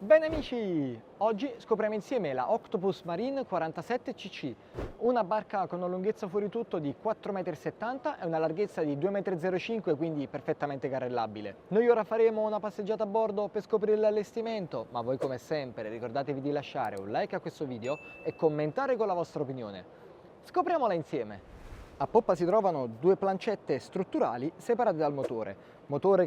Bene amici, oggi scopriamo insieme la Octopus Marine 47cc, una barca con una lunghezza fuori tutto di 4,70 m e una larghezza di 2,05 m, quindi perfettamente carrellabile. Noi ora faremo una passeggiata a bordo per scoprire l'allestimento, ma voi come sempre ricordatevi di lasciare un like a questo video e commentare con la vostra opinione. Scopriamola insieme! A poppa si trovano due plancette strutturali separate dal motore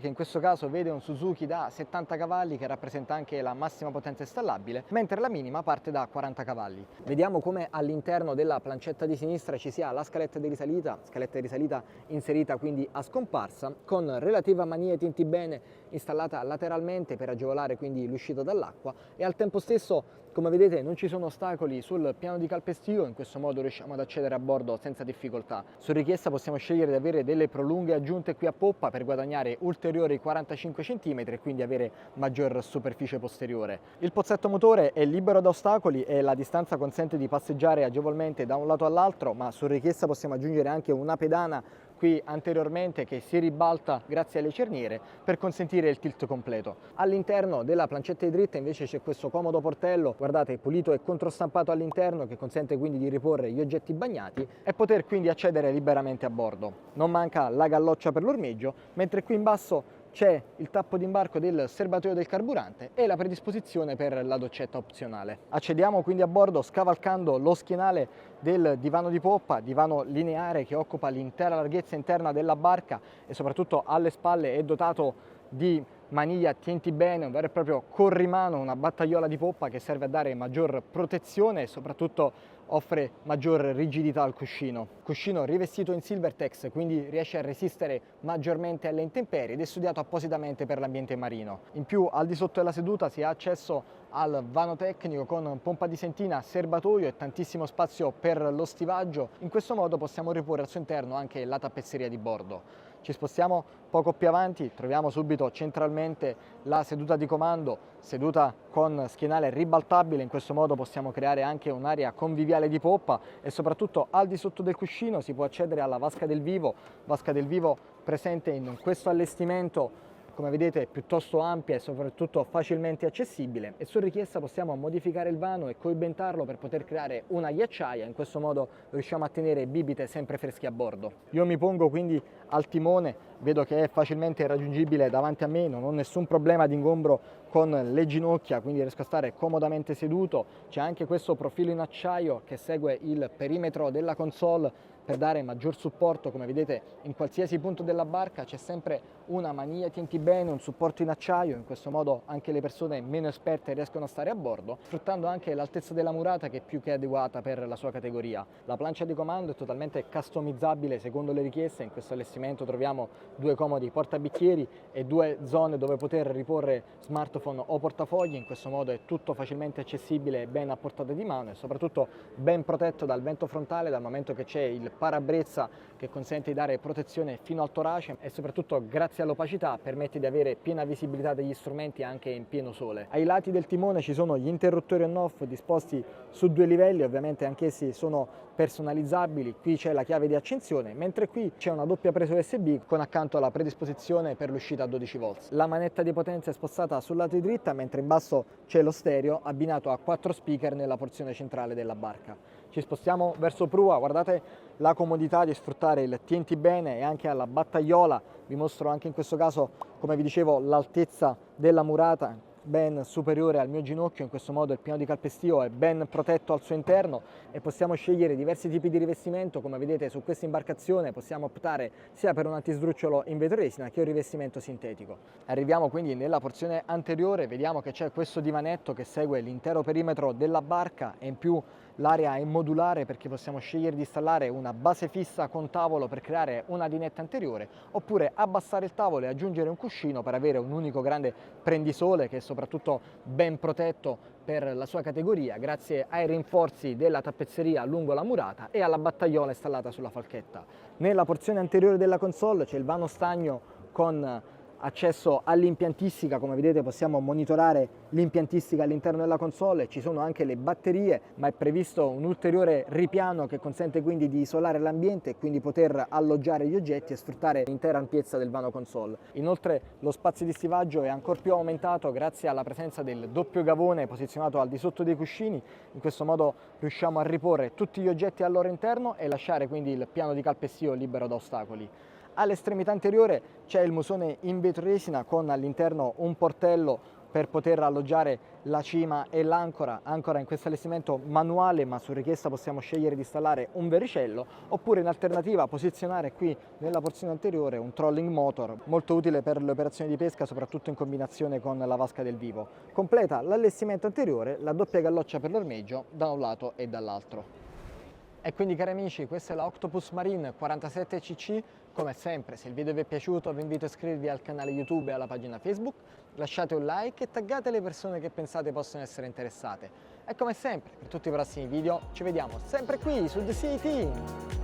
che in questo caso vede un Suzuki da 70 cavalli che rappresenta anche la massima potenza installabile, mentre la minima parte da 40 cavalli. Vediamo come all'interno della plancetta di sinistra ci sia la scaletta di risalita inserita quindi a scomparsa, con relativa mania tinti bene installata lateralmente per agevolare quindi l'uscita dall'acqua, e al tempo stesso, come vedete, non ci sono ostacoli sul piano di calpestio, in questo modo riusciamo ad accedere a bordo senza difficoltà. Su richiesta possiamo scegliere di avere delle prolunghe aggiunte qui a poppa per guadagnare ulteriori 45 cm e quindi avere maggior superficie posteriore. Il pozzetto motore è libero da ostacoli e la distanza consente di passeggiare agevolmente da un lato all'altro, ma su richiesta possiamo aggiungere anche una pedana qui anteriormente che si ribalta grazie alle cerniere per consentire il tilt completo. All'interno della plancetta di dritta invece c'è questo comodo portello, guardate, pulito e controstampato all'interno, che consente quindi di riporre gli oggetti bagnati e poter quindi accedere liberamente a bordo. Non manca la galloccia per l'ormeggio, mentre qui in basso c'è il tappo d'imbarco del serbatoio del carburante e la predisposizione per la doccetta opzionale. Accediamo quindi a bordo scavalcando lo schienale del divano di poppa, divano lineare che occupa l'intera larghezza interna della barca e soprattutto alle spalle è dotato di maniglia tienti bene, un vero e proprio corrimano, una battaiola di poppa che serve a dare maggior protezione e soprattutto offre maggior rigidità al cuscino. Cuscino rivestito in Silvertex, quindi riesce a resistere maggiormente alle intemperie ed è studiato appositamente per l'ambiente marino. In più, al di sotto della seduta si ha accesso al vano tecnico con pompa di sentina, serbatoio e tantissimo spazio per lo stivaggio. In questo modo possiamo riporre al suo interno anche la tappezzeria di bordo. Ci spostiamo poco più avanti, troviamo subito centralmente la seduta di comando, seduta con schienale ribaltabile. In questo modo possiamo creare anche un'area conviviale di poppa e soprattutto al di sotto del cuscino si può accedere alla vasca del vivo presente in questo allestimento, come vedete piuttosto ampia e soprattutto facilmente accessibile, e su richiesta possiamo modificare il vano e coibentarlo per poter creare una ghiacciaia. In questo modo riusciamo a tenere bibite sempre fresche a bordo. Io mi pongo quindi al timone, vedo che è facilmente raggiungibile davanti a me, non ho nessun problema di ingombro con le ginocchia, quindi riesco a stare comodamente seduto. C'è anche questo profilo in acciaio che segue il perimetro della console per dare maggior supporto. Come vedete, in qualsiasi punto della barca c'è sempre una maniglia tienti bene, un supporto in acciaio. In questo modo anche le persone meno esperte riescono a stare a bordo, sfruttando anche l'altezza della murata che è più che adeguata per la sua categoria. La plancia di comando è totalmente customizzabile secondo le richieste. In questo allestimento troviamo due comodi portabicchieri e due zone dove poter riporre smartphone o portafogli. In questo modo è tutto facilmente accessibile e ben a portata di mano e soprattutto ben protetto dal vento frontale, dal momento che c'è il parabrezza che consente di dare protezione fino al torace e soprattutto grazie all'opacità permette di avere piena visibilità degli strumenti anche in pieno sole. Ai lati del timone ci sono gli interruttori on-off disposti su due livelli, ovviamente anch'essi sono personalizzabili. Qui c'è la chiave di accensione, mentre qui c'è una doppia presa USB con accanto la predisposizione per l'uscita a 12 volts. La manetta di potenza è spostata sul lato di dritta, mentre in basso c'è lo stereo abbinato a 4 speaker nella porzione centrale della barca. Ci spostiamo verso prua, guardate la comodità di sfruttare il tienti bene e anche alla battaiola. Vi mostro anche in questo caso, come vi dicevo, l'altezza della murata ben superiore al mio ginocchio. In questo modo il piano di calpestio è ben protetto al suo interno e possiamo scegliere diversi tipi di rivestimento. Come vedete, su questa imbarcazione possiamo optare sia per un antisdrucciolo in vetroresina che un rivestimento sintetico. Arriviamo quindi nella porzione anteriore, vediamo che c'è questo divanetto che segue l'intero perimetro della barca e in più l'area è modulare perché possiamo scegliere di installare una base fissa con tavolo per creare una dinetta anteriore, oppure abbassare il tavolo e aggiungere un cuscino per avere un unico grande prendisole che è soprattutto ben protetto per la sua categoria grazie ai rinforzi della tappezzeria lungo la murata e alla battaiola installata sulla falchetta. Nella porzione anteriore della console c'è il vano stagno con accesso all'impiantistica. Come vedete possiamo monitorare l'impiantistica all'interno della console, ci sono anche le batterie, ma è previsto un ulteriore ripiano che consente quindi di isolare l'ambiente e quindi poter alloggiare gli oggetti e sfruttare l'intera ampiezza del vano console. Inoltre lo spazio di stivaggio è ancora più aumentato grazie alla presenza del doppio gavone posizionato al di sotto dei cuscini. In questo modo riusciamo a riporre tutti gli oggetti al loro interno e lasciare quindi il piano di calpestio libero da ostacoli. All'estremità anteriore c'è il musone in vetroresina con all'interno un portello per poter alloggiare la cima e l'ancora. Ancora in questo allestimento manuale, ma su richiesta possiamo scegliere di installare un vericello, oppure in alternativa posizionare qui nella porzione anteriore un trolling motor, molto utile per le operazioni di pesca, soprattutto in combinazione con la vasca del vivo. Completa l'allestimento anteriore la doppia galloccia per l'ormeggio da un lato e dall'altro. E quindi cari amici, questa è la Octopus Marine 47cc. Come sempre, se il video vi è piaciuto vi invito a iscrivervi al canale YouTube e alla pagina Facebook, lasciate un like e taggate le persone che pensate possano essere interessate. E come sempre, per tutti i prossimi video ci vediamo sempre qui su The Sea Team!